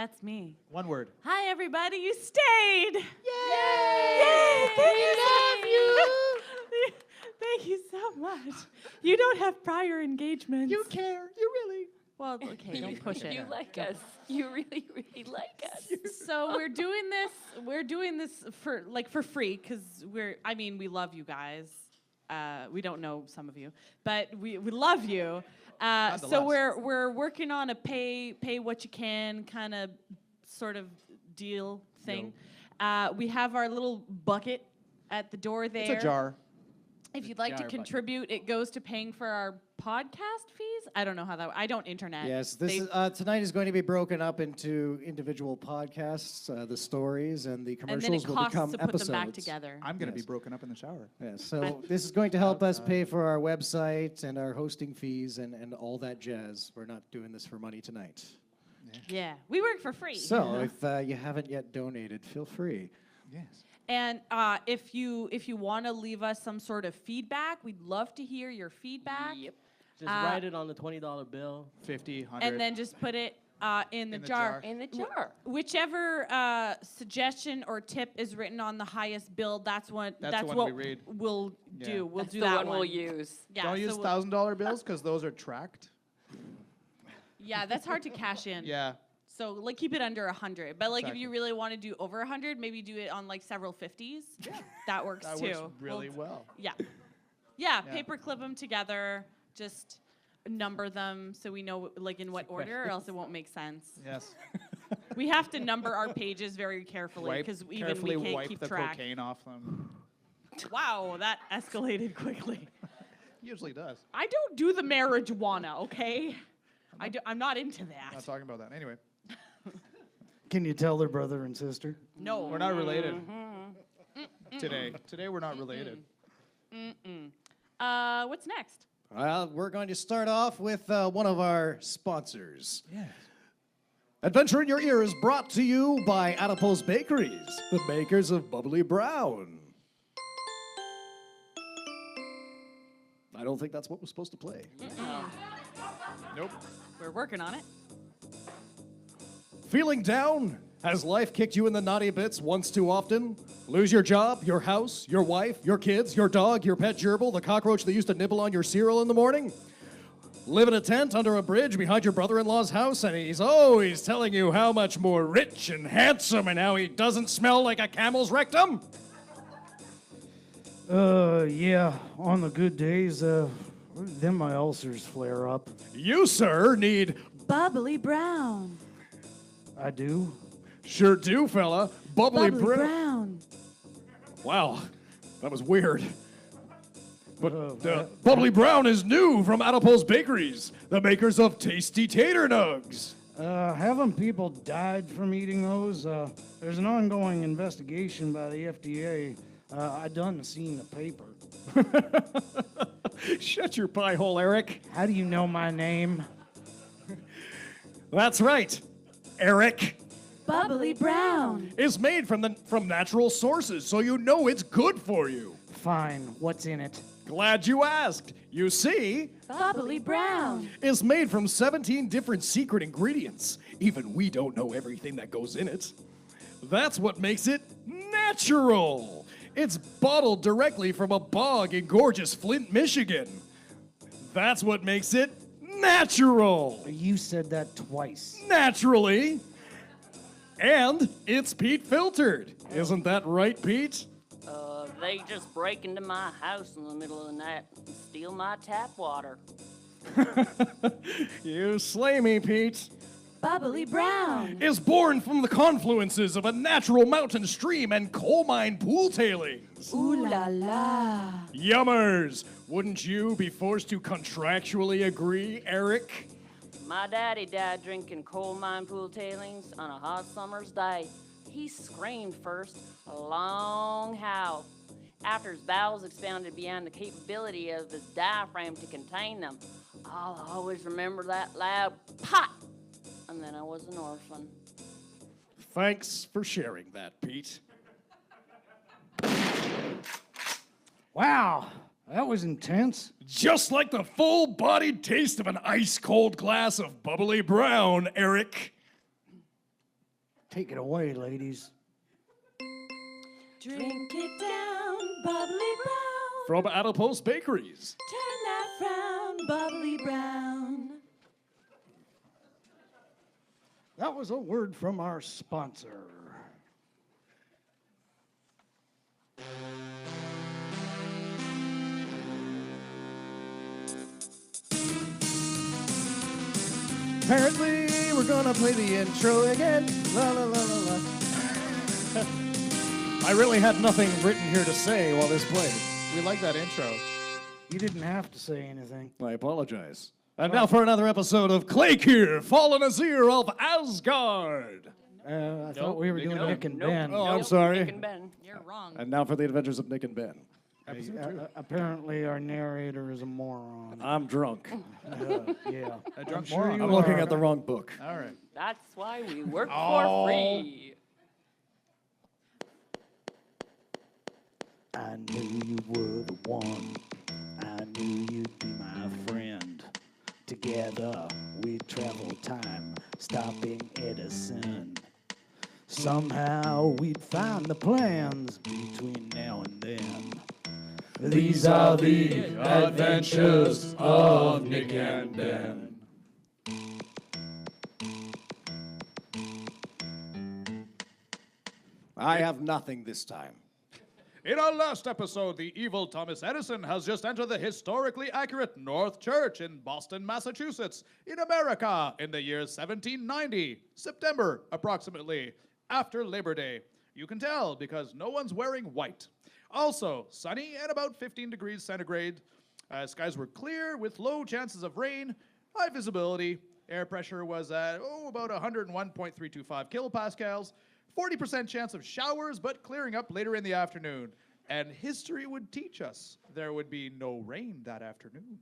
That's me. One word. Hi, everybody. You stayed. Yay! Yay! We love you. Thank you so much. You don't have prior engagements. You care. You really. Well, okay, don't push it. You like us. You really, really like us. So we're doing this. We're doing this for free because we love you guys. We don't know some of you, but we love you. So we're working on a pay what you can kind of sort of deal thing. We have our little bucket at the door there. It's a jar. If you'd like to contribute, it goes to paying for our podcast fees. I don't know how that. I don't internet. Yes, tonight is going to be broken up into individual podcasts. The stories and the commercials will become to put episodes. them back together. I'm going to be broken up in the shower. Yes, so this is going to help us pay for our website and our hosting fees and all that jazz. We're not doing this for money tonight. Yeah, we work for free. So if you haven't yet donated, feel free. Yes. And if you want to leave us some sort of feedback, we'd love to hear your feedback. Yep. Just write it on the $20 bill. 50, 100. And then just put it in the jar. In the jar. Whichever suggestion or tip is written on the highest bill, that's what we read. We'll do. We'll That's do the that one we'll use. Yeah, Don't use $1,000 bills because those are tracked. Yeah, that's hard to cash in. Yeah. So keep it under 100. But if Exactly. you really want to do over 100, maybe do it on several 50s. Yeah. That works That too. works really well. Yeah. Yeah, paper clip them together, just number them so we know in what order, or else it won't make sense. Yes. We have to number our pages very carefully because Carefully we can't wipe keep the track. cocaine off them. Wow, that escalated quickly. Usually does. I don't do the marijuana, okay? I'm not into that. Not talking about that. Anyway. Can you tell they're brother and sister? No. We're not related. Today. Today we're not related. What's next? Well, we're going to start off with one of our sponsors. Yes. Adventure in Your Ear is brought to you by Adipose Bakeries, the makers of Bubbly Brown. I don't think that's what was supposed to play. Nope. We're working on it. Feeling down? Has life kicked you in the naughty bits once too often? Lose your job, your house, your wife, your kids, your dog, your pet gerbil, the cockroach that used to nibble on your cereal in the morning? Live in a tent under a bridge behind your brother-in-law's house, and he's always telling you how much more rich and handsome and how he doesn't smell like a camel's rectum? Yeah, on the good days, then my ulcers flare up. You, sir, need... Bubbly Brown. I do. Sure do, fella. Bubbly Brown. Wow, that was weird. But Bubbly Brown is new from Adipose Bakeries, the makers of tasty tater nugs. Haven't people died from eating those? There's an ongoing investigation by the FDA. I done seen the paper. Shut your pie hole, Eric. How do you know my name? That's right. Eric Bubbly Brown. is made from natural sources, so you know it's good for you. Fine, what's in it? Glad you asked. You see, Bubbly Brown. is made from 17 different secret ingredients. Even we don't know everything that goes in it. That's what makes it natural. It's bottled directly from a bog in gorgeous Flint, Michigan. That's what makes it natural. You said that twice. Naturally. And it's Pete filtered. Isn't that right, Pete? They just break into my house in the middle of the night and steal my tap water. You slay me, Pete. Bubbly Brown. Is born from the confluences of a natural mountain stream and coal mine pool tailings. Ooh la la. Yummers! Wouldn't you be forced to contractually agree, Eric? My daddy died drinking coal mine pool tailings on a hot summer's day. He screamed first, a long howl. After his bowels expanded beyond the capability of his diaphragm to contain them, I'll always remember that loud pop. And then I was an orphan. Thanks for sharing that, Pete. Wow, that was intense. Just like the full-bodied taste of an ice-cold glass of Bubbly Brown, Eric. Take it away, ladies. Drink it down, bubbly brown. From Adipose Bakeries. Turn that frown, bubbly brown. That was a word from our sponsor. Apparently, we're gonna play the intro again. La la la la la. I really had nothing written here to say while this played. We like that intro. You didn't have to say anything. I apologize. And now for another episode of Kleykir, Fallen Azir of Asgard. I thought we were doing Nick and Nope. Ben. Oh, I'm sorry. Nick and Ben. You're wrong. And now for the adventures of Nick and Ben. Apparently, our narrator is a moron. I'm drunk. Yeah. A drunk sure moron? you I'm looking are. at the wrong book. All right. That's why we work for free. I knew you were the one. I knew you'd be my friend. Together we'd travel time, stopping Edison. Somehow we'd find the plans between now and then. These are the adventures of Nick and Ben. I have nothing this time. In our last episode, the evil Thomas Edison has just entered the historically accurate North Church in Boston, Massachusetts, in America, in the year 1790, September, approximately, after Labor Day. You can tell because no one's wearing white. Also, sunny and about 15 degrees centigrade. Skies were clear with low chances of rain, high visibility. Air pressure was at, about 101.325 kilopascals. 40% chance of showers, but clearing up later in the afternoon. And history would teach us there would be no rain that afternoon.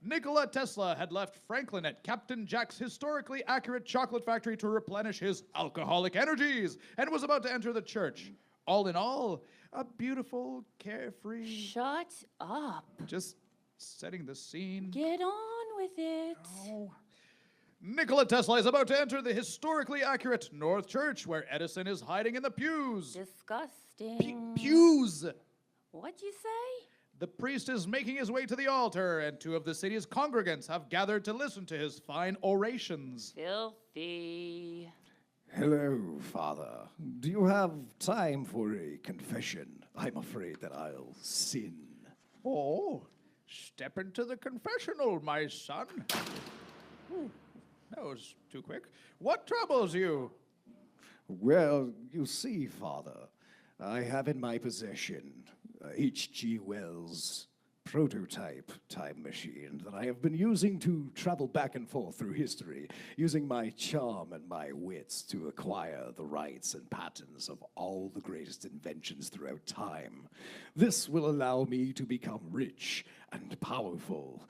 Nikola Tesla had left Franklin at Captain Jack's historically accurate chocolate factory to replenish his alcoholic energies and was about to enter the church. All in all, a beautiful, carefree... Shut up. Just setting the scene. Get on with it. Oh. Nikola Tesla is about to enter the historically accurate North Church, where Edison is hiding in the pews. Disgusting. Pews! What'd you say? The priest is making his way to the altar, and two of the city's congregants have gathered to listen to his fine orations. Filthy. Hello, Father. Do you have time for a confession? I'm afraid that I'll sin. Oh, step into the confessional, my son. Ooh, that was too quick. What troubles you? Well, you see, Father, I have in my possession H.G. Wells' prototype time machine that I have been using to travel back and forth through history, using my charm and my wits to acquire the rights and patents of all the greatest inventions throughout time. This will allow me to become rich and powerful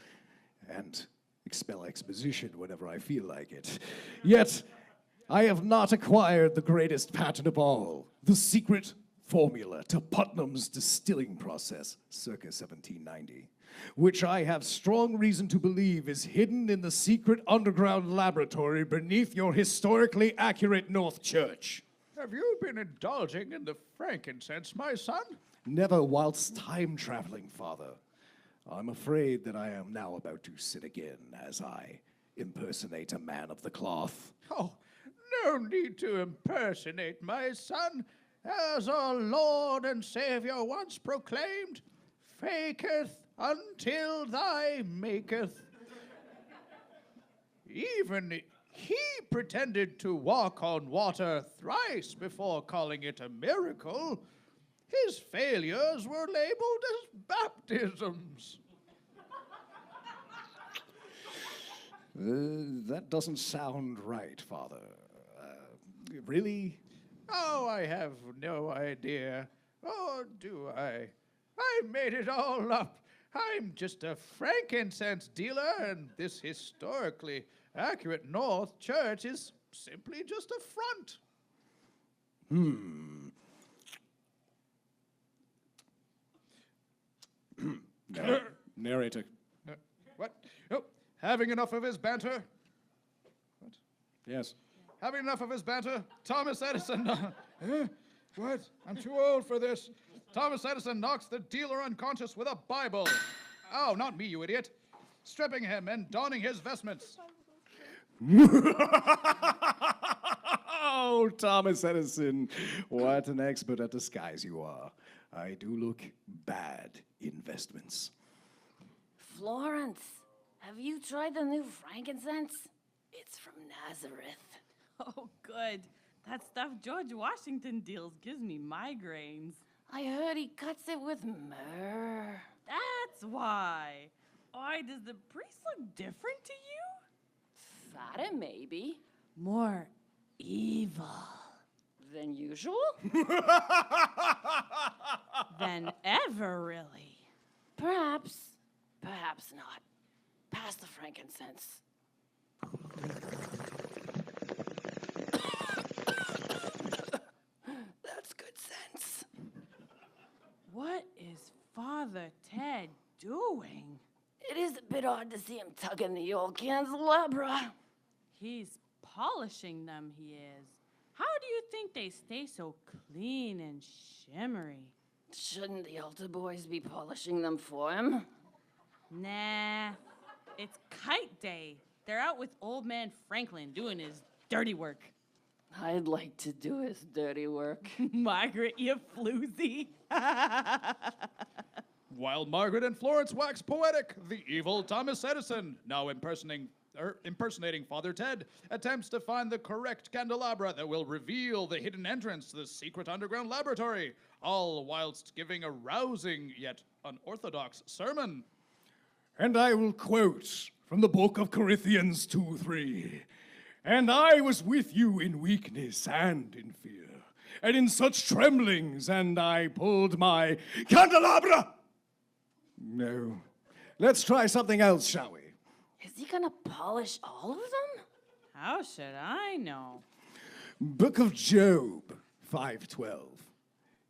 and expel exposition whenever I feel like it. Yet, I have not acquired the greatest patent of all, the secret formula to Putnam's distilling process, circa 1790, which I have strong reason to believe is hidden in the secret underground laboratory beneath your historically accurate North Church. Have you been indulging in the frankincense, my son? Never whilst time traveling, Father. I'm afraid that I am now about to sin again as I impersonate a man of the cloth. Oh, no need to impersonate, my son. As our Lord and Savior once proclaimed, faketh until thy maketh. Even he pretended to walk on water thrice before calling it a miracle. His failures were labeled as baptisms. That doesn't sound right, Father. Really? Oh, I have no idea. Or do I? I made it all up. I'm just a frankincense dealer, and this historically accurate North Church is simply just a front. Narrator. What? Oh, having enough of his banter? Yes. Having enough of his banter, Thomas Edison... What? I'm too old for this. Thomas Edison knocks the dealer unconscious with a Bible. Oh, not me, you idiot. Stripping him and donning his vestments. Oh, Thomas Edison, what an expert at disguise you are. I do look bad in vestments. Florence, have you tried the new frankincense? It's from Nazareth. Oh, good. That stuff George Washington deals gives me migraines. I heard he cuts it with myrrh. That's why. Why, does the priest look different to you? Fatter, maybe. More evil. Than usual? Than ever, really. Perhaps. Perhaps not. Pass the frankincense. That's good sense. What is Father Ted doing? It is a bit odd to see him tugging the old candelabra. He's polishing them, he is. How do you think they stay so clean and shimmery? Shouldn't the altar boys be polishing them for him? Nah, it's kite day. They're out with old man Franklin doing his dirty work. I'd like to do his dirty work. Margaret, you floozy. While Margaret and Florence wax poetic, the evil Thomas Edison, now impersonating Father Ted, attempts to find the correct candelabra that will reveal the hidden entrance to the secret underground laboratory, all whilst giving a rousing yet unorthodox sermon. And I will quote from the book of Corinthians 2:3. And I was with you in weakness and in fear, and in such tremblings, and I pulled my candelabra. No. Let's try something else, shall we? Is he gonna polish all of them? How should I know? Book of Job 5:12.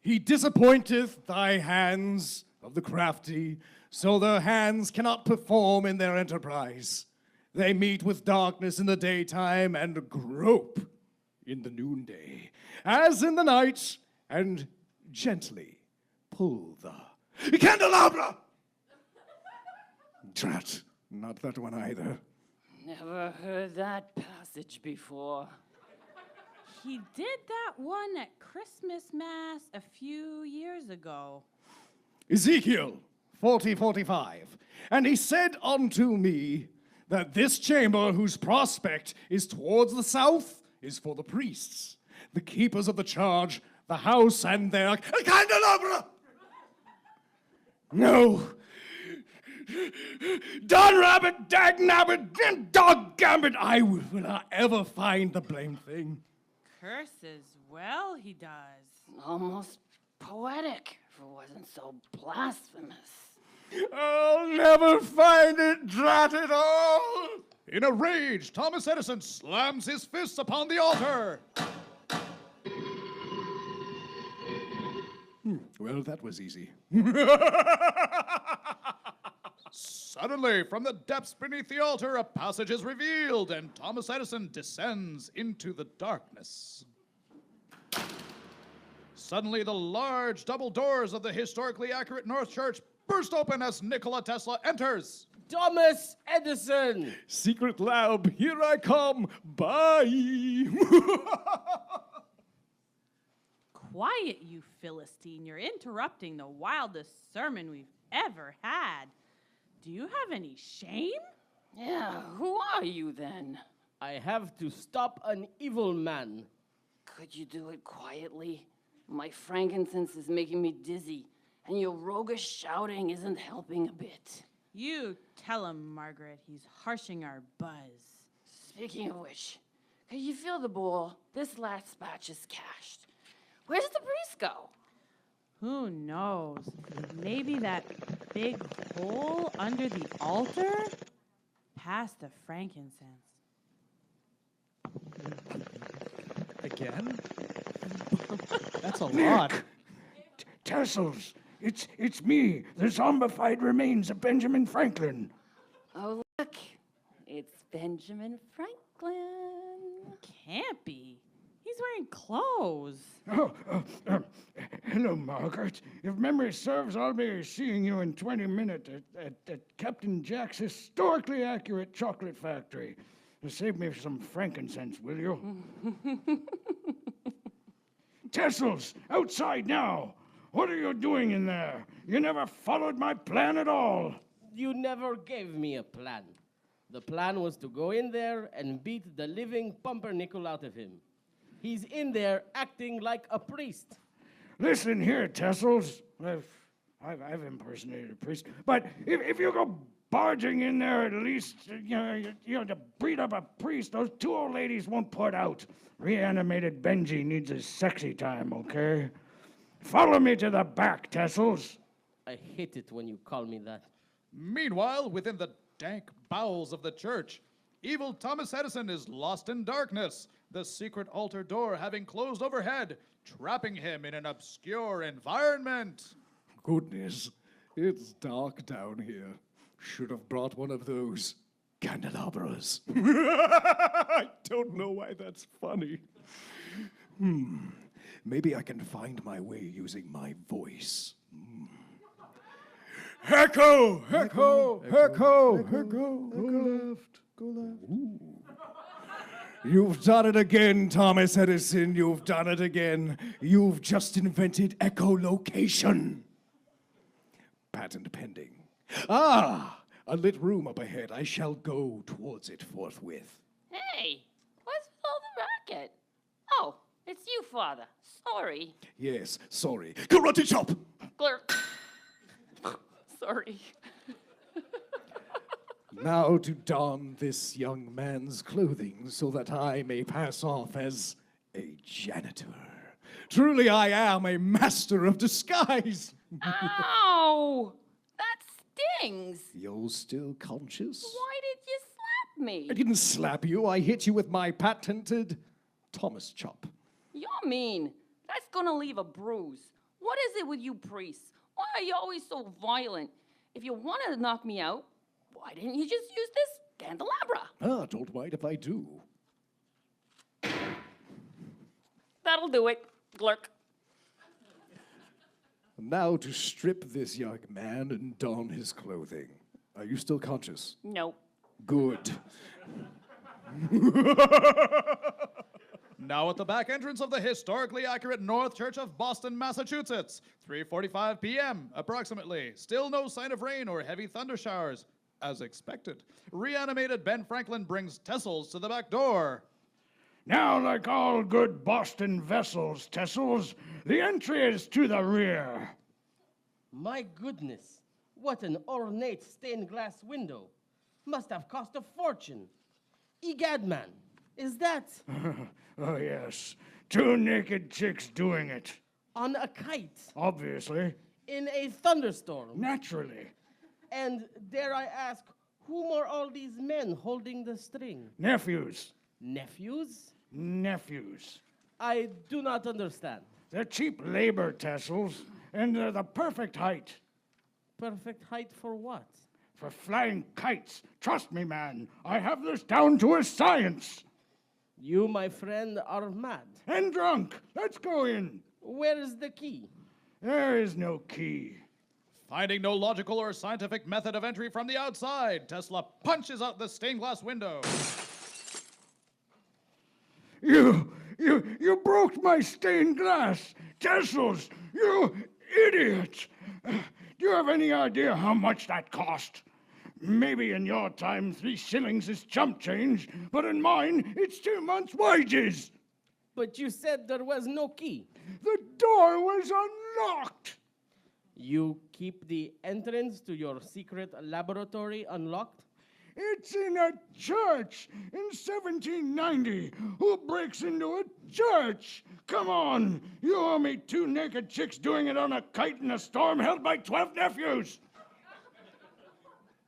He disappointeth thy hands of the crafty, so their hands cannot perform in their enterprise. They meet with darkness in the daytime and grope in the noonday, as in the night, and gently pull the candelabra. Drat, not that one either. Never heard that passage before. He did that one at Christmas Mass a few years ago. Ezekiel 40:45. And he said unto me that this chamber whose prospect is towards the south is for the priests, the keepers of the charge, the house and their candelabra. No. Don Rabbit, Dag Nabbit, and Dog Gambit, I will not ever find the blamed thing. Curses, well, he does. Almost poetic, if it wasn't so blasphemous. I'll never find it, drat it all! In a rage, Thomas Edison slams his fists upon the altar. Well, that was easy. Suddenly, from the depths beneath the altar, a passage is revealed, and Thomas Edison descends into the darkness. Suddenly, the large double doors of the historically accurate North Church burst open as Nikola Tesla enters. Thomas Edison! Secret lab, here I come. Bye. Quiet, you Philistine. You're interrupting the wildest sermon we've ever had. Do you have any shame? Yeah, who are you then? I have to stop an evil man. Could you do it quietly? My frankincense is making me dizzy, and your roguish shouting isn't helping a bit. You tell him, Margaret. He's harshing our buzz. Speaking of which, could you feel the ball? This last batch is cashed. Where does the priest go? Who knows? Maybe that big hole under the altar? Past the frankincense. Again? That's a lot. Tassels, it's me, the zombified remains of Benjamin Franklin. Oh, look. It's Benjamin Franklin. can't be. He's wearing clothes. Hello, Margaret. If memory serves, I'll be seeing you in 20 minutes at Captain Jack's historically accurate chocolate factory. Save me some frankincense, will you? Tessels, outside now. What are you doing in there? You never followed my plan at all. You never gave me a plan. The plan was to go in there and beat the living pumpernickel out of him. He's in there acting like a priest. Listen here, Tessels. I've impersonated a priest. But if you go barging in there, at least, to beat up a priest, those two old ladies won't put out. Reanimated Benji needs his sexy time, okay? Follow me to the back, Tessels. I hate it when you call me that. Meanwhile, within the dank bowels of the church, evil Thomas Edison is lost in darkness, the secret altar door having closed overhead, trapping him in an obscure environment. Goodness, it's dark down here. Should have brought one of those candelabras. I don't know why that's funny. Maybe I can find my way using my voice. Echo! Echo! Echo! Echo! Go left. Go left. Ooh. You've done it again, Thomas Edison. You've done it again. You've just invented echolocation. Patent pending. Ah! A lit room up ahead. I shall go towards it forthwith. Hey, what's with all the racket? Oh, it's you, Father. Sorry. Yes, sorry. Karate chop! Glurk. Sorry. Now to don this young man's clothing so that I may pass off as a janitor. Truly I am a master of disguise. Ow! That stings. You're still conscious? Why did you slap me? I didn't slap you. I hit you with my patented Thomas chop. You're mean. That's gonna leave a bruise. What is it with you priests? Why are you always so violent? If you wanted to knock me out, why didn't you just use this candelabra? Ah, don't mind if I do. That'll do it. Glurk. Now to strip this young man and don his clothing. Are you still conscious? No. Good. Now at the back entrance of the historically accurate North Church of Boston, Massachusetts, 3:45 p.m. approximately. Still no sign of rain or heavy thunder showers, as expected. Reanimated Ben Franklin brings Tessels to the back door. Now, like all good Boston vessels, Tessels, the entry is to the rear. My goodness, what an ornate stained glass window. Must have cost a fortune. Egad, man, is that Oh, yes. Two naked chicks doing it. on a kite Obviously. in a thunderstorm? Naturally. And dare I ask, whom are all these men holding the string? Nephews. Nephews? Nephews. I do not understand. They're cheap labor, Tessels, and they're the perfect height Perfect height for what? for flying kites. Trust me, man. I have this down to a science. You, my friend, are mad. And drunk. Let's go in. Where is the key? There is no key. Finding no logical or scientific method of entry from the outside, Tesla punches out the stained glass window. You broke my stained glass. Tessels, you idiot. Do you have any idea how much that cost? Maybe in your time 3 shillings is chump change, but in mine it's 2 months' wages. But you said there was no key. The door was unlocked. You keep the entrance to your secret laboratory unlocked? It's in a church in 1790. Who breaks into a church? Come on. You owe me 2 naked chicks doing it on a kite in a storm held by 12 nephews.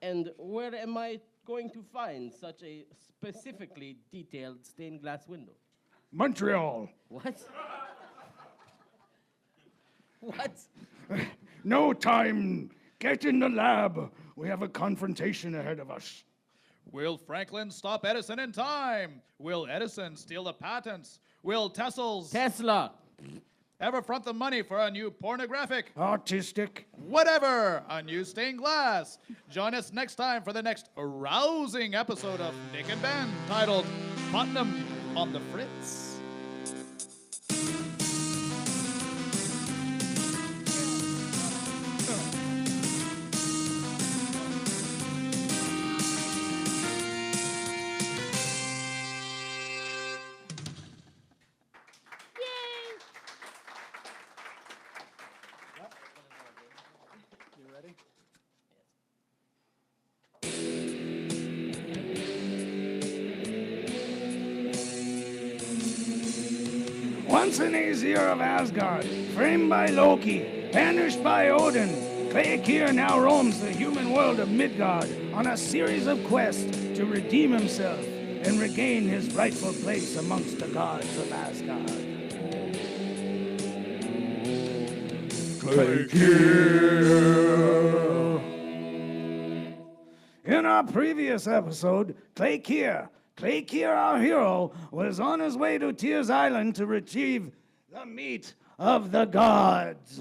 And where am I going to find such a specifically detailed stained glass window? Montreal. What? What? No time. Get in the lab. We have a confrontation ahead of us. Will Franklin stop Edison in time? Will Edison steal the patents? Will Tesla. ever front the money for a new pornographic? Autistic. Whatever, a new stained glass. Join us next time for the next rousing episode of Nick and Ben, titled Putnam on the Fritz. Once in Aesir of Asgard, framed by Loki, banished by Odin, Kleykir now roams the human world of Midgard on a series of quests to redeem himself and regain his rightful place amongst the gods of Asgard. Kleykir! In our previous episode, Kleykir, our hero, was on his way to Tyr's Island to retrieve the meat of the gods.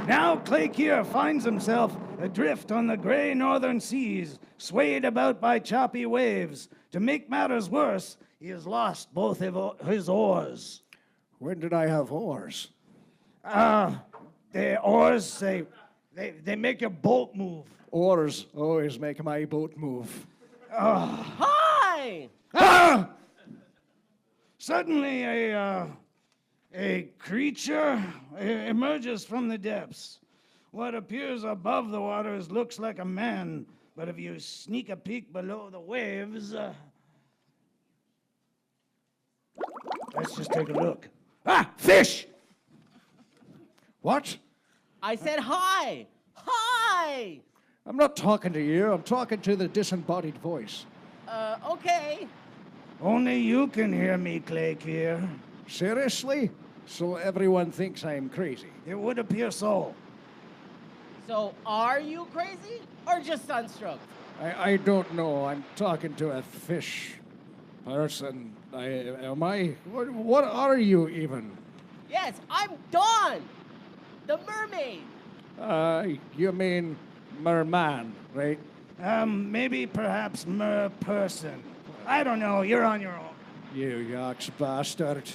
Now Kleykir finds himself adrift on the gray northern seas, swayed about by choppy waves. To make matters worse, he has lost both his oars. When did I have oars? The oars, they make your boat move. Oars always make my boat move. Hi! Ah! Suddenly, a creature emerges from the depths. What appears above the waters looks like a man, but if you sneak a peek below the waves, let's just take a look. Ah, fish! What? I said hi! Hi! I'm not talking to you. I'm talking to the disembodied voice. Okay. Only you can hear me, Kleykir. Seriously? So everyone thinks I'm crazy. It would appear so. So, are you crazy or just sunstroked? I don't know. I'm talking to a fish person. Am I? What are you even? Yes, I'm Dawn, the mermaid. You mean merman, right? Maybe perhaps mer-person. I don't know, you're on your own. You yaks bastard.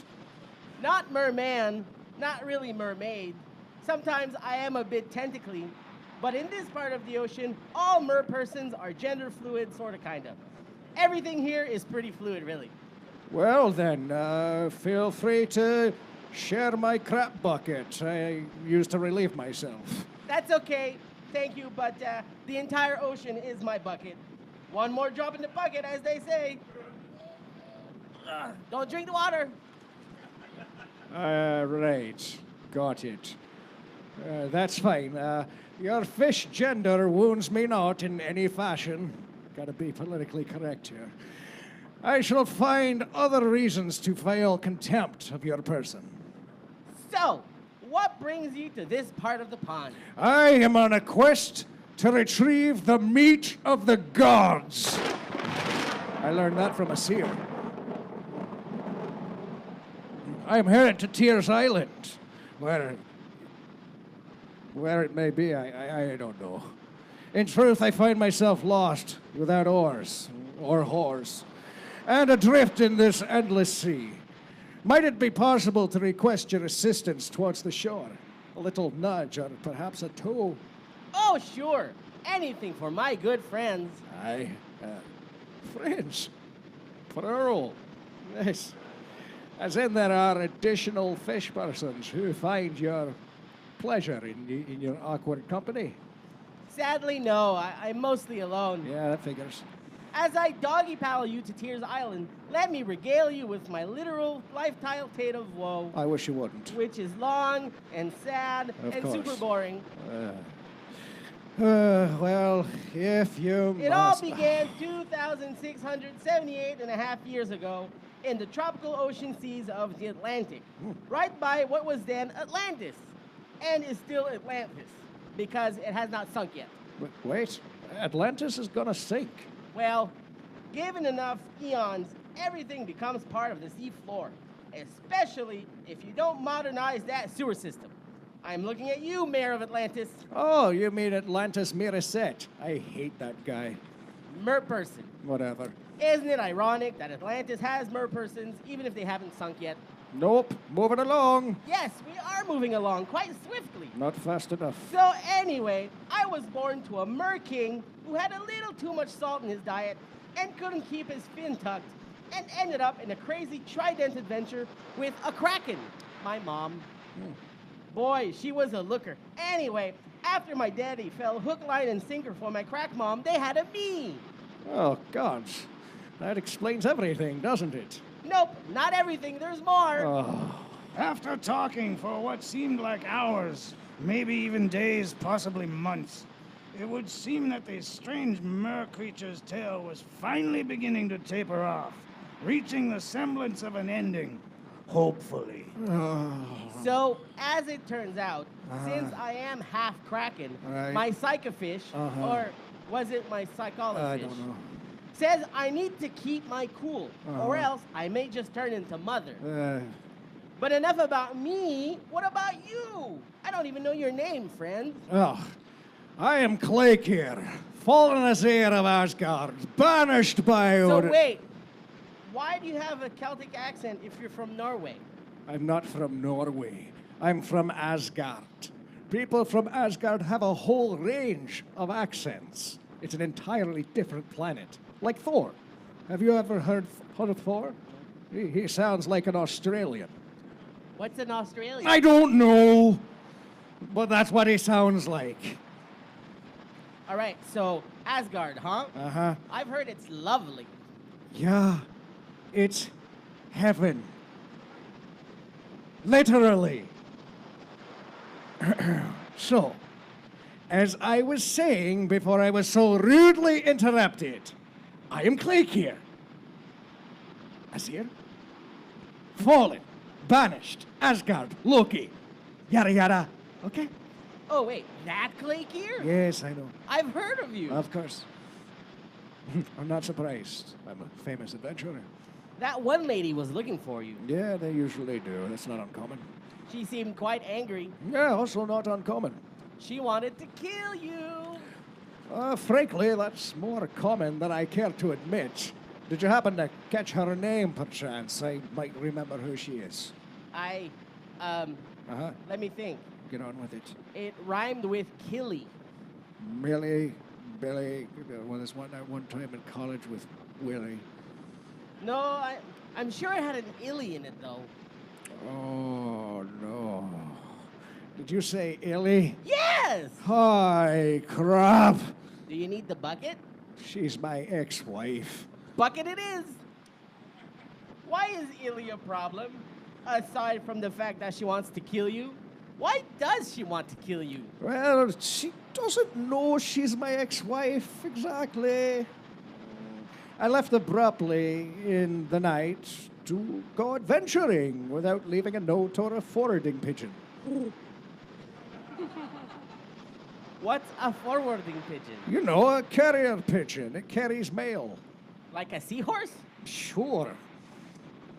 Not merman, not really mermaid. Sometimes I am a bit tentacly, but in this part of the ocean, all mer-persons are gender fluid, sorta kinda. Everything here is pretty fluid, really. Well then, feel free to share my crap bucket. I used to relieve myself. That's okay, thank you, but the entire ocean is my bucket. One more drop in the bucket, as they say. Don't drink the water. Right. Got it. That's fine. Your fish gender wounds me not in any fashion. Gotta be politically correct here. I shall find other reasons to file contempt of your person. So, what brings you to this part of the pond? I am on a quest to retrieve the meat of the gods. I learned that from a seer. I am headed to Tyr's Island, where it may be, I don't know. In truth, I find myself lost without oars or whores, and adrift in this endless sea. Might it be possible to request your assistance towards the shore? A little nudge or perhaps a tow? Oh, sure. Anything for my good friends. Aye. Friends. Plural. Yes. As in there are additional fish persons who find your pleasure in your awkward company. Sadly, no. I'm mostly alone. Yeah, that figures. As I doggy paddle you to Tyr's Island, let me regale you with my literal lifetime tale of woe. I wish you wouldn't. Which is long and sad Of and course. super boring. Well, if you It all must. began 2,678 and a half years ago in the tropical ocean seas of the Atlantic, right by what was then Atlantis, and is still Atlantis, because it has not sunk yet. Wait, Atlantis is gonna sink. Well, given enough eons, everything becomes part of the sea floor, especially if you don't modernize that sewer system. I'm looking at you, Mayor of Atlantis. Oh, you mean Atlantis Miracet. I hate that guy. Merperson. Whatever. Isn't it ironic that Atlantis has merpersons even if they haven't sunk yet? Nope, moving along. Yes, we are moving along quite swiftly. Not fast enough. So anyway, I was born to a mer king who had a little too much salt in his diet and couldn't keep his fin tucked and ended up in a crazy trident adventure with a kraken, my mom. Boy, she was a looker. Anyway, after my daddy fell hook, line, and sinker for my crack mom, they had a me. Oh, gods. That explains everything, doesn't it? Nope, not everything. There's more. Oh. After talking for what seemed like hours, maybe even days, possibly months, it would seem that the strange mer creature's tail was finally beginning to taper off, reaching the semblance of an ending. Hopefully. So, as it turns out, since I am half kraken, Right. my psychofish, or was it my psycholofish? I don't know. Says I need to keep my cool, or else I may just turn into mother. But enough about me. What about you? I don't even know your name, friend. Oh, I am Kleykir, fallen as heir of Asgard, banished by So Odin. wait, why do you have a Celtic accent if you're from Norway? I'm not from Norway. I'm from Asgard. People from Asgard have a whole range of accents. It's an entirely different planet, like Thor. Have you ever heard of Thor? He sounds like an Australian. What's an Australian? I don't know, but that's what he sounds like. All right, so Asgard, huh? Uh-huh. I've heard it's lovely. Yeah, it's heaven. Literally. So, as I was saying before I was so rudely interrupted, I am Kleykir. Asir? Fallen, banished, Asgard, Loki, yada yada. Okay? Oh wait, that Kleykir? Yes, I know. I've heard of you. Of course. I'm not surprised. I'm a famous adventurer. That one lady was looking for you. Yeah, they usually do. That's not uncommon. She seemed quite angry. Yeah, also not uncommon. She wanted to kill you. Frankly, that's more common than I care to admit. Did you happen to catch her name, perchance? I might remember who she is. Let me think. Get on with it. It rhymed with killy. Billy, well, there's one time in college with Willie. No, I'm sure it had an illy in it, though. Oh, no. Did you say Illy? Yes! Hi, crap. Do you need the bucket? She's my ex-wife. Bucket it is. Why is illy a problem? Aside from the fact that she wants to kill you. Why does she want to kill you? Well, she doesn't know she's my ex-wife exactly. I left abruptly in the night to go adventuring without leaving a note or a forwarding pigeon. What's a forwarding pigeon? You know, a carrier pigeon. It carries mail. Like a seahorse? Sure.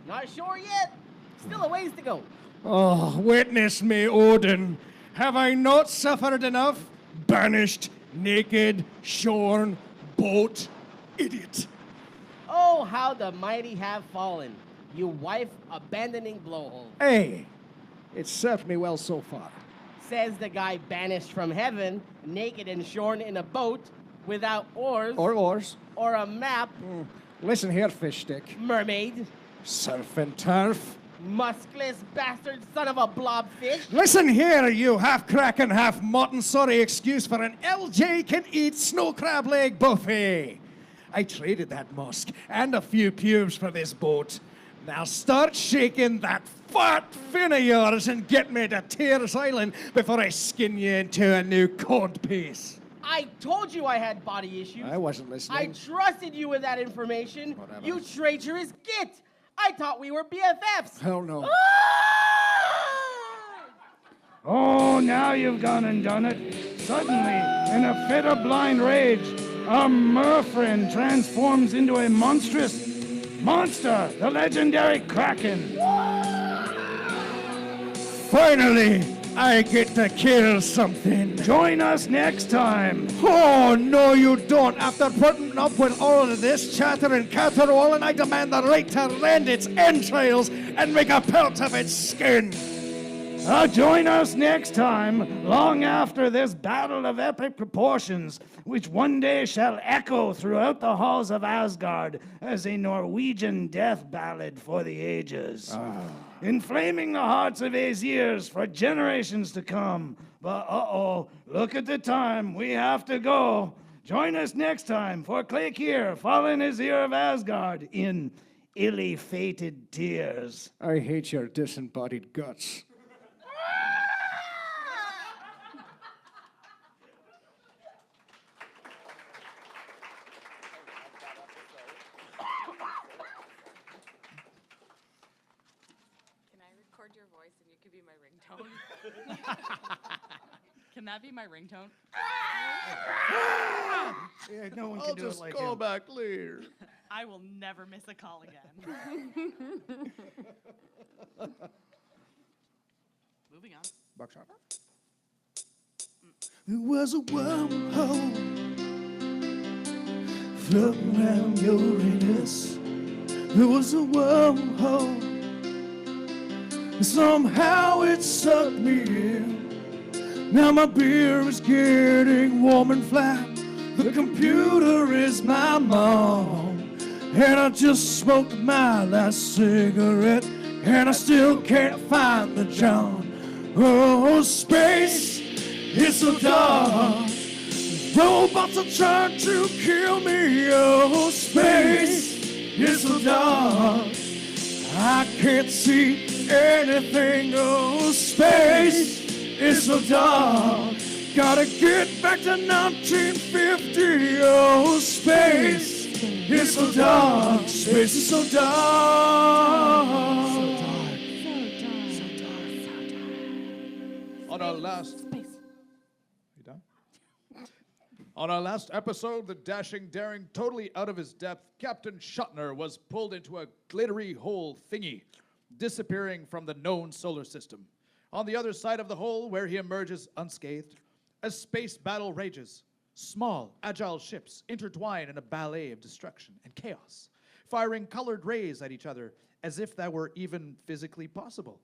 Not sure yet. Still a ways to go. Oh, witness me, Odin. Have I not suffered enough? Banished, naked, shorn, boat, idiot. Oh, how the mighty have fallen. You wife-abandoning blowhole. Hey, it's served me well so far. Says the guy banished from heaven, naked and shorn in a boat, without oars. Or oars. Or a map. Listen here, fish stick. Mermaid. Surf and turf. Muscless bastard son of a blobfish. Listen here, you half kraken, half mutton. Sorry excuse for an LJ can eat snow crab leg buffet. I traded that musk and a few pubes for this boat. Now start shaking that fat fin of yours and get me to Tears Island before I skin you into a new cod piece. I told you I had body issues. I wasn't listening. I trusted you with that information. Whatever. You traitorous git. I thought we were BFFs. Hell no. Oh, now you've gone and done it. Suddenly, in a fit of blind rage, a merfriend transforms into a monstrous monster, the legendary Kraken. Finally, I get to kill something. Join us next time. Oh, no, you don't. After putting up with all of this chatter and caterwauling, I demand the right to rend its entrails and make a pelt of its skin. Join us next time, long after this battle of epic proportions, which one day shall echo throughout the halls of Asgard as a Norwegian death ballad for the ages. Inflaming the hearts of Aesirs for generations to come. But look at the time, we have to go. Join us next time for Kleykir, Fallen Aesir of Asgard, in illy-fated tears. I hate your disembodied guts. Can I record your voice and you could be my ringtone? Can that be my ringtone? Yeah, no one can I'll do it just like go him. back clear. I will never miss a call again. Moving on. Buckshot. It was a wormhole floating around Uranus. It was a wormhole. Somehow it sucked me in. Now my beer is getting warm and flat. The computer is my mom. And I just smoked my last cigarette. And I still can't find the John. Oh, space is so dark. Robots are trying to kill me. Oh, space is so dark. I can't see anything. Oh, space is so dark. Gotta get back to 1950. Oh, space is so dark. Space is so dark. On our last... You done? On our last episode, the dashing, daring, totally out of his depth, Captain Shotner was pulled into a glittery hole thingy, disappearing from the known solar system. On the other side of the hole, where he emerges unscathed, a space battle rages. Small, agile ships intertwine in a ballet of destruction and chaos, firing colored rays at each other as if that were even physically possible.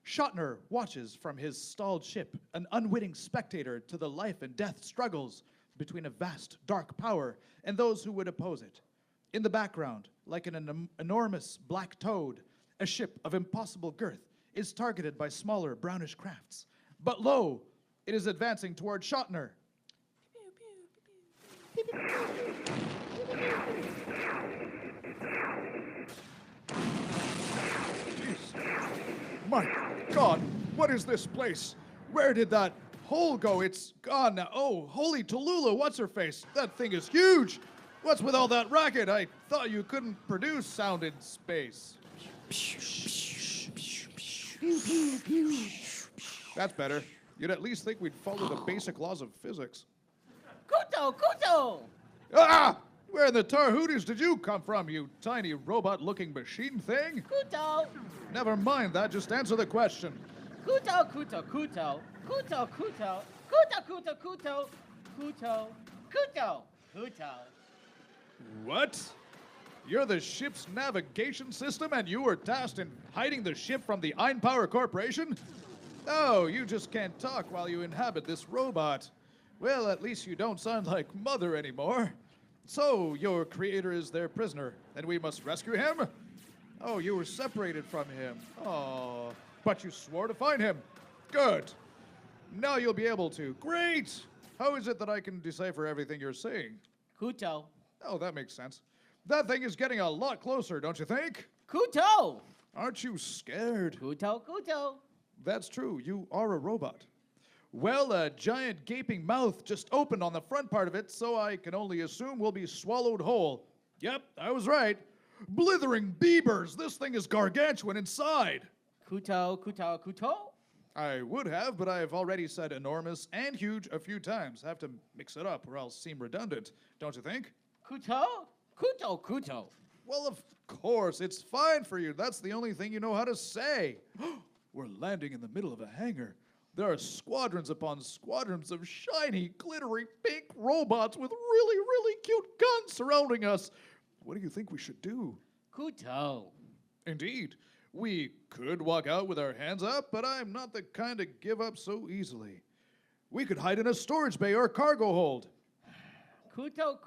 Shotner watches from his stalled ship, an unwitting spectator to the life and death struggles between a vast, dark power and those who would oppose it. In the background, like an enormous black toad, a ship of impossible girth is targeted by smaller, brownish crafts. But lo, it is advancing toward Shotner. My God, what is this place? Where did that hole go? It's gone now. Oh, holy Tallulah, what's her face? That thing is huge. What's with all that racket? I thought you couldn't produce sound in space. That's better. You'd at least think we'd follow the basic laws of physics. Kuto! Ah! Where in the tar hooters did you come from, you tiny robot-looking machine thing? Kuto! Never mind that, just answer the question. Kuto! What? You're the ship's navigation system and you were tasked in hiding the ship from the Einpower Corporation? Oh, you just can't talk while you inhabit this robot. Well, at least you don't sound like Mother anymore. So, your creator is their prisoner, and we must rescue him? Oh, you were separated from him. Oh, but you swore to find him. Good. Now you'll be able to. Great! How is it that I can decipher everything you're saying? Kuto! Oh, that makes sense. That thing is getting a lot closer, don't you think? Kuto! Aren't you scared? Kuto! That's true, you are a robot. Well, a giant gaping mouth just opened on the front part of it, so I can only assume we'll be swallowed whole. Yep, I was right. Blithering beavers, this thing is gargantuan inside. Kuto! I would have, but I've already said enormous and huge a few times. I have to mix it up or I'll seem redundant, don't you think? Kuto? Kuto. Well, of course, it's fine for you. That's the only thing you know how to say. We're landing in the middle of a hangar. There are squadrons upon squadrons of shiny, glittery, pink robots with really, really cute guns surrounding us. What do you think we should do? Kuto. Indeed. We could walk out with our hands up, but I'm not the kind to give up so easily. We could hide in a storage bay or cargo hold. Kuto.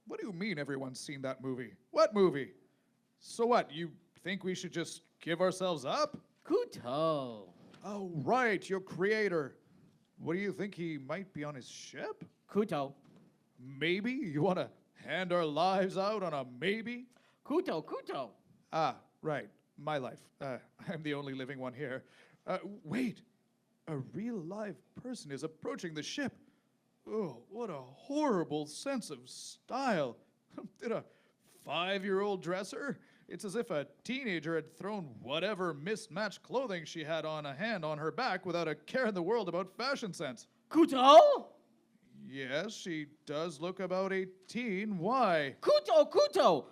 What do you mean everyone's seen that movie? What movie? So what, you think we should just give ourselves up? Kuto. Oh, right, your creator. What do you think, he might be on his ship? Kuto. Maybe? You want to hand our lives out on a maybe? Kuto. Ah, right, my life. I'm the only living one here. Wait, a real live person is approaching the ship. Oh, what a horrible sense of style. Did a 5-year-old dress her? It's as if a teenager had thrown whatever mismatched clothing she had on a hand on her back without a care in the world about fashion sense. Kuto? Yes, she does look about 18. Why? Kuto.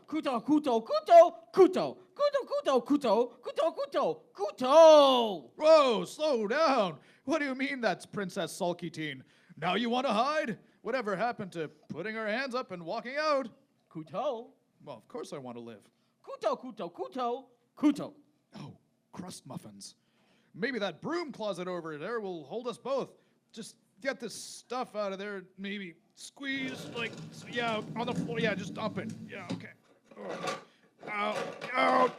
Whoa, slow down. What do you mean that's Princess Sulky Teen? Now you want to hide? Whatever happened to putting her hands up and walking out? Kuto. Well, of course I want to live. Kuto. Oh, crust muffins. Maybe that broom closet over there will hold us both. Just get this stuff out of there. Maybe squeeze, like, yeah, on the floor. Yeah, just dump it. Yeah, okay. Ow.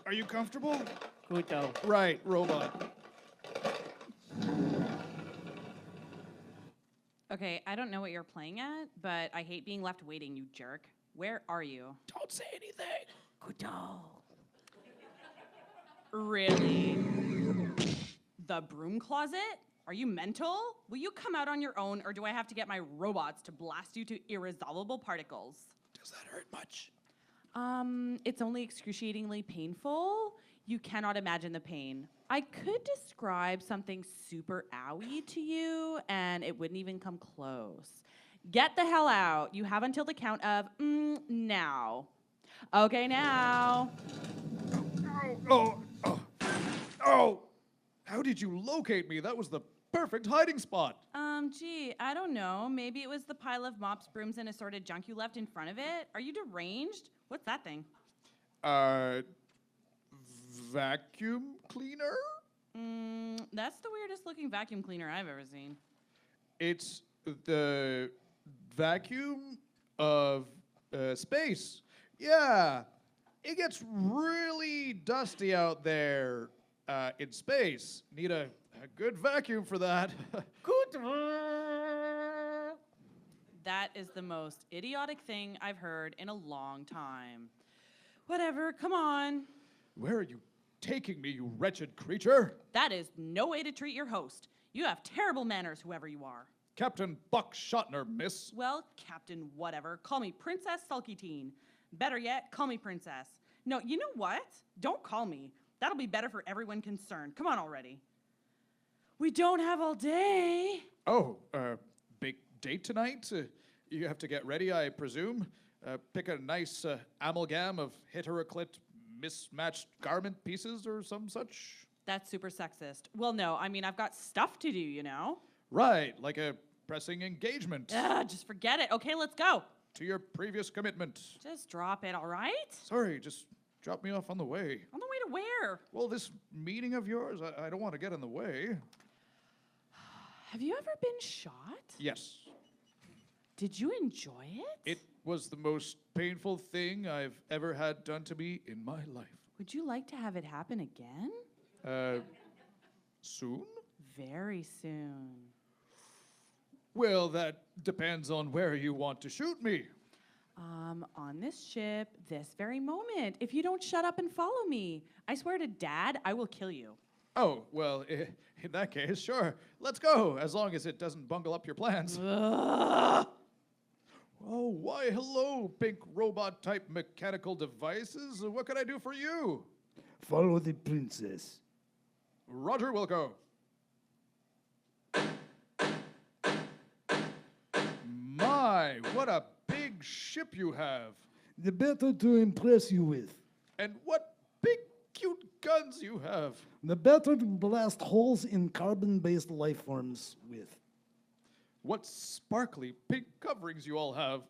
Are you comfortable? Kuto. Right, robot. Okay, I don't know what you're playing at, but I hate being left waiting, you jerk. Where are you? Don't say anything. Kuto. Really? The broom closet? Are you mental? Will you come out on your own, or do I have to get my robots to blast you to irresolvable particles? Does that hurt much? It's only excruciatingly painful. You cannot imagine the pain. I could describe something super owie to you, and it wouldn't even come close. Get the hell out. You have until the count of now. Okay, now. Oh! How did you locate me? That was the perfect hiding spot. Gee, I don't know. Maybe it was the pile of mops, brooms, and assorted junk you left in front of it. Are you deranged? What's that thing? Vacuum cleaner? That's the weirdest looking vacuum cleaner I've ever seen. It's the vacuum of space. Yeah, it gets really dusty out there in space. Need a good vacuum for that. That is the most idiotic thing I've heard in a long time. Whatever, come on. Where are you taking me, you wretched creature? That is no way to treat your host. You have terrible manners, whoever you are. Captain Buck Shotner, miss. Well, Captain whatever. Call me Princess Sulky Teen. Better yet, call me Princess. No, you know what? Don't call me. That'll be better for everyone concerned. Come on already. We don't have all day. Oh, big date tonight? You have to get ready, I presume. Pick a nice amalgam of heteroclit mismatched garment pieces or some such? That's super sexist. Well, no, I mean, I've got stuff to do, you know? Right, like a pressing engagement. Just forget it. Okay, let's go. To your previous commitment. Just drop it, all right? Sorry, just drop me off on the way. On the way to where? Well, this meeting of yours, I don't want to get in the way. Have you ever been shot? Yes. Did you enjoy it? It was the most painful thing I've ever had done to me in my life. Would you like to have it happen again? Soon? Very soon. Well, that depends on where you want to shoot me. On this ship, this very moment. If you don't shut up and follow me, I swear to Dad, I will kill you. Oh, well, in that case, sure. Let's go, as long as it doesn't bungle up your plans. Ugh. Oh, why, hello, pink robot-type mechanical devices. What can I do for you? Follow the princess. Roger Wilco. My, what a big ship you have. The better to impress you with. And what big, cute guns you have. The better to blast holes in carbon-based life forms with. What sparkly pink coverings you all have.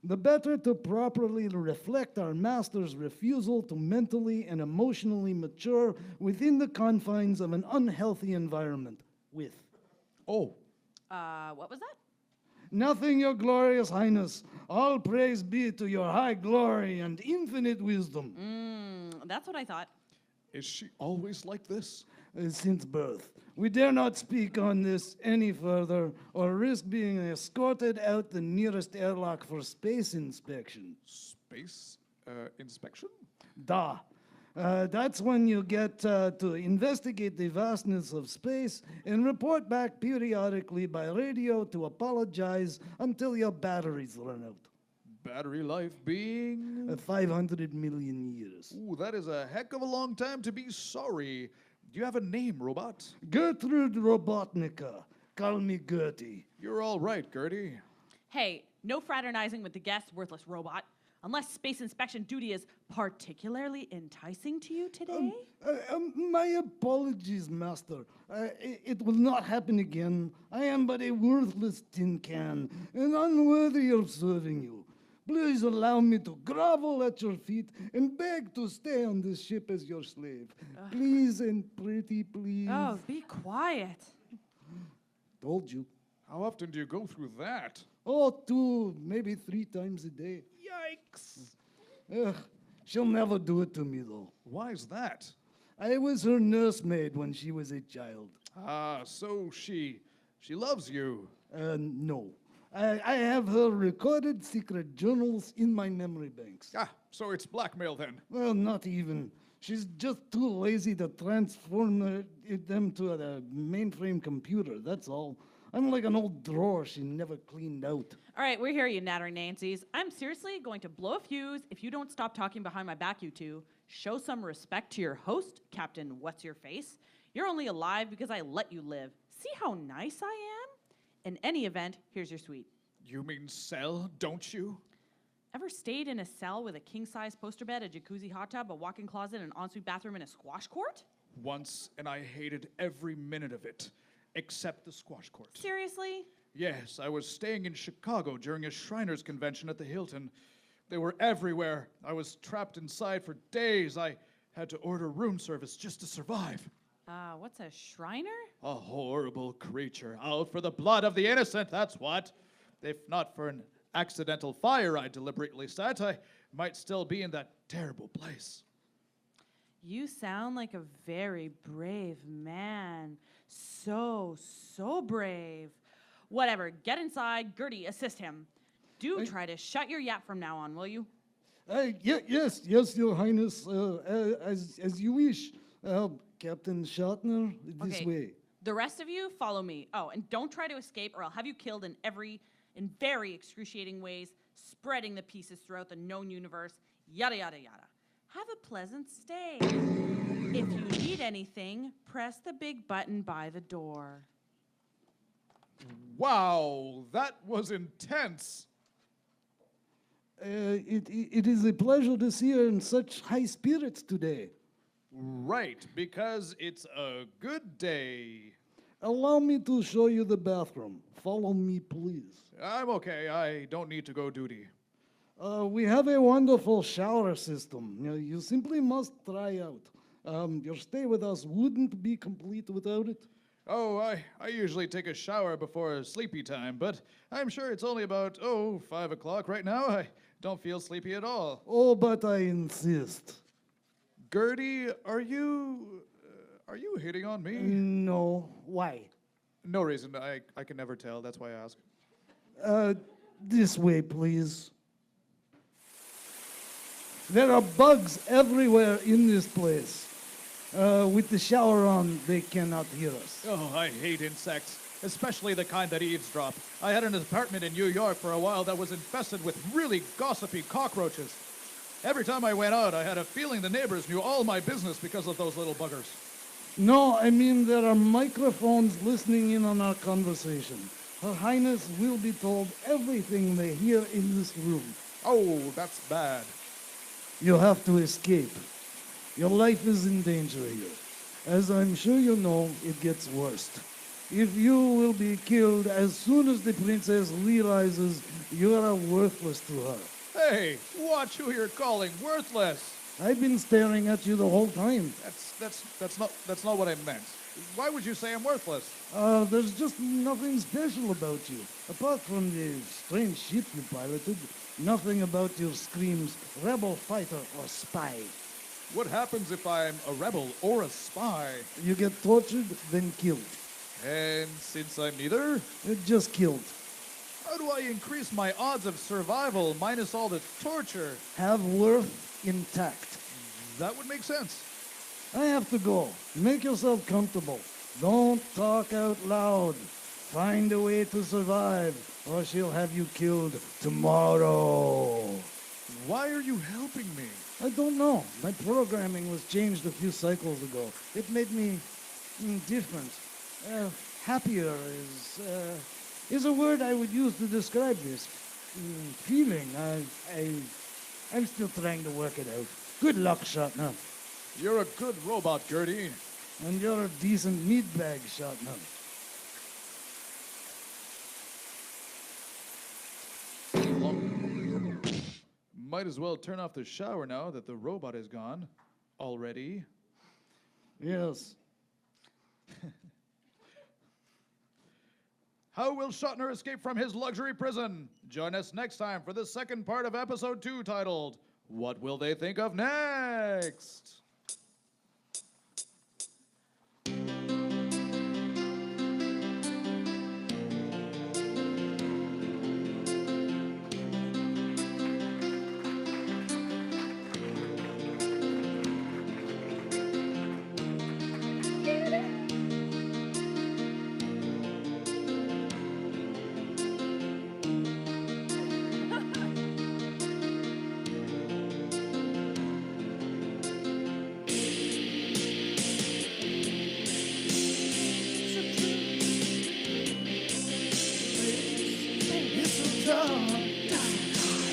The better to properly reflect our master's refusal to mentally and emotionally mature within the confines of an unhealthy environment with. Oh, What was that? Nothing, your glorious highness. All praise be to your high glory and infinite wisdom. That's what I thought. is she always like this? Since birth. We dare not speak on this any further or risk being escorted out the nearest airlock for space inspection. Space inspection? That's when you get to investigate the vastness of space and report back periodically by radio to apologize until your batteries run out. Battery life being? 500 million years. Ooh, that is a heck of a long time to be sorry. Do you have a name, robot? Gertrude Robotnica. Call me Gertie. You're all right, Gertie. Hey, no fraternizing with the guest, worthless robot. Unless space inspection duty is particularly enticing to you today? My apologies, master. It will not happen again. I am but a worthless tin can and unworthy of serving you. Please allow me to grovel at your feet and beg to stay on this ship as your slave. Please and pretty, please. Oh, be quiet. Told you. How often do you go through that? Oh, 2, maybe 3 times a day. Yikes. Ugh, she'll never do it to me, though. Why is that? I was her nursemaid when she was a child. Ah, so she loves you. No. I have her recorded secret journals in my memory banks. Ah, so it's blackmail then. Well, not even. She's just too lazy to transform them to a mainframe computer, that's all. I'm like an old drawer she never cleaned out. All right, we're here, you nattering Nancy's. I'm seriously going to blow a fuse if you don't stop talking behind my back, you two. Show some respect to your host, Captain What's-Your-Face. You're only alive because I let you live. See how nice I am? In any event, here's your suite. You mean cell, don't you? Ever stayed in a cell with a king-size poster bed, a jacuzzi hot tub, a walk-in closet, an ensuite bathroom, and a squash court? Once, and I hated every minute of it, except the squash court. Seriously? Yes, I was staying in Chicago during a Shriners convention at the Hilton. They were everywhere. I was trapped inside for days. I had to order room service just to survive. What's a Shriner? A horrible creature, out for the blood of the innocent, that's what. If not for an accidental fire I deliberately set, I might still be in that terrible place. You sound like a very brave man. So brave. Whatever, get inside. Gertie, assist him. Do try to shut your yap from now on, will you? Yes, your highness, as you wish. Captain Shotner, this Okay. way. The rest of you, follow me. Oh, and don't try to escape or I'll have you killed in very excruciating ways, spreading the pieces throughout the known universe, yada, yada, yada. Have a pleasant stay. If you need anything, press the big button by the door. Wow, that was intense. It is a pleasure to see her in such high spirits today. Right, because it's a good day. Allow me to show you the bathroom. Follow me, please. I'm okay, I don't need to go duty. We have a wonderful shower system. You simply must try out. Your stay with us wouldn't be complete without it. Oh, I usually take a shower before sleepy time, but I'm sure it's only about, 5 o'clock right now. I don't feel sleepy at all. Oh, but I insist. Gertie, are you hitting on me? No. Why? No reason. I can never tell. That's why I ask. This way, please. There are bugs everywhere in this place. With the shower on, they cannot hear us. Oh, I hate insects, especially the kind that eavesdrop. I had an apartment in New York for a while that was infested with really gossipy cockroaches. Every time I went out, I had a feeling the neighbors knew all my business because of those little buggers. No, I mean there are microphones listening in on our conversation. Her Highness will be told everything they hear in this room. Oh, that's bad. You have to escape. Your life is in danger here. As I'm sure you know, it gets worse. If you will be killed as soon as the princess realizes you are worthless to her. Hey, watch who you're calling worthless. I've been staring at you the whole time. That's not what I meant. Why would you say I'm worthless? There's just nothing special about you. Apart from the strange ship you piloted, nothing about you screams rebel fighter or spy. What happens if I'm a rebel or a spy? You get tortured, then killed. And since I'm neither, Just killed. how do I increase my odds of survival minus all the torture? Have worth intact. That would make sense. I have to go. Make yourself comfortable. Don't talk out loud. Find a way to survive, or she'll have you killed tomorrow. Why are you helping me? I don't know. My programming was changed a few cycles ago. It made me different. Happier is a word I would use to describe this feeling. I'm still trying to work it out. Good luck, Shotner. You're a good robot, Gertie. And you're a decent meat bag, Shotner. Might as well turn off the shower now that the robot is gone. Already. Yes. How will Shotner escape from his luxury prison? Join us next time for the second part of episode 2 titled, What Will They Think of Next?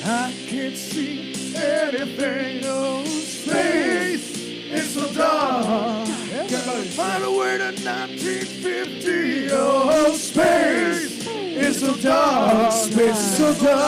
I can't see anything on space. It's so dark. Find a way to 1950. Oh, space. It's so dark. Space is so dark.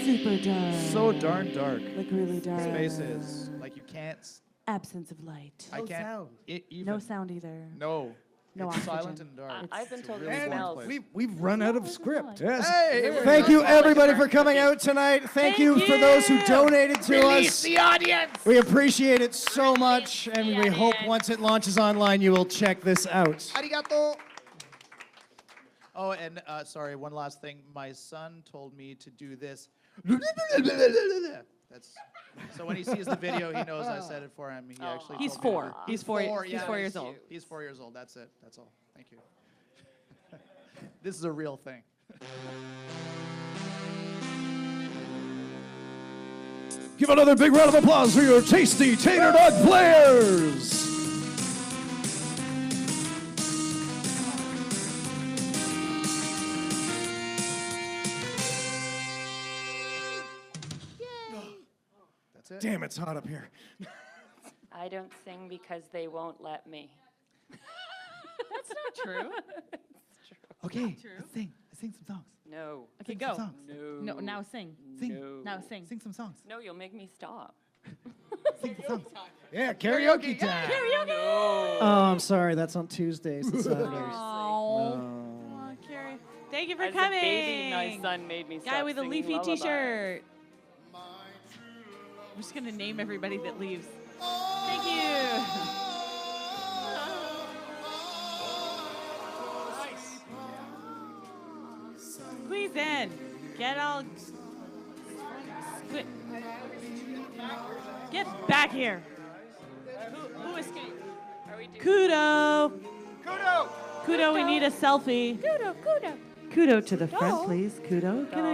Super dark. So darn dark. Like really dark. Space is. Like you can't. Absence of light. I can't. sound. Even, No sound either. No. No It's oxygen. silent and dark. I've been It's a told really it boring smells. place. We've run out of script. Hey! Thank you, everybody, for coming out tonight. Thank you for those who donated to us. the audience! We appreciate it so much, and we hope once it launches online, you will check this out. Arigato! Oh, and sorry, one last thing. My son told me to do this. That's so when he sees the video, he knows I said it for him. He actually. He's told me to 4. do it. He's 4. Yeah, He's 4 years old. He's 4 years old. That's it. That's all. Thank you. This is a real thing. Give another big round of applause for your tasty tater dog players. That's it. Damn, it's hot up here. I don't sing because they won't let me. That's not true. Okay. True. Let's sing. Let's sing some songs. No. Okay, Sing go. some songs. No. No, now sing. Sing. No. Now sing. Sing some songs. No, you'll make me stop. Sing some songs. Yeah, karaoke time. No. Oh, I'm sorry. That's on Tuesdays and Saturdays. Oh. Carrie. Thank you for As coming. a baby, my son made me stop Guy with a singing leafy lullabies. T-shirt. I'm just gonna name everybody that leaves. Thank you. Squeeze in. Get all. Get back here. Who escaped? Kudo. Kudo, we need a selfie. Kudo, kudo. Kudo to the front, please. Kudo, can I?